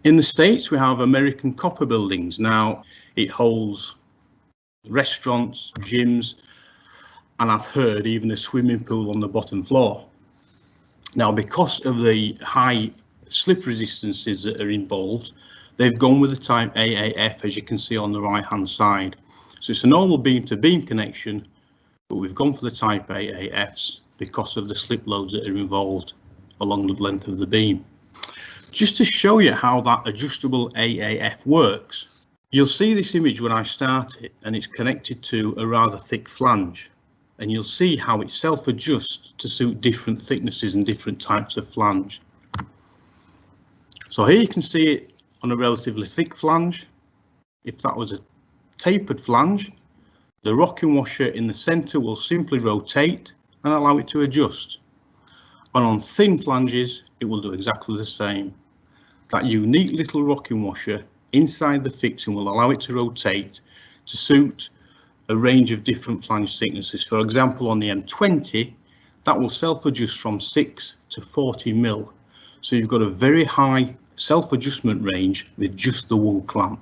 In the States, we have American Copper Buildings. Now, it holds restaurants, gyms, and I've heard even a swimming pool on the bottom floor. Now, because of the high slip resistances that are involved, they've gone with the type AAF, as you can see on the right hand side. So it's a normal beam to beam connection, but we've gone for the type AAFs because of the slip loads that are involved along the length of the beam. Just to show you how that adjustable AAF works, you'll see this image when I start it, and it's connected to a rather thick flange, and you'll see how it self-adjusts to suit different thicknesses and different types of flange. So here you can see it on a relatively thick flange. If that was a tapered flange, the rocking washer in the center will simply rotate and allow it to adjust. And on thin flanges, it will do exactly the same. That unique little rocking washer inside the fixing will allow it to rotate to suit a range of different flange thicknesses. For example, on the M20, that will self-adjust from 6 to 40 mil. So you've got a very high self-adjustment range with just the one clamp.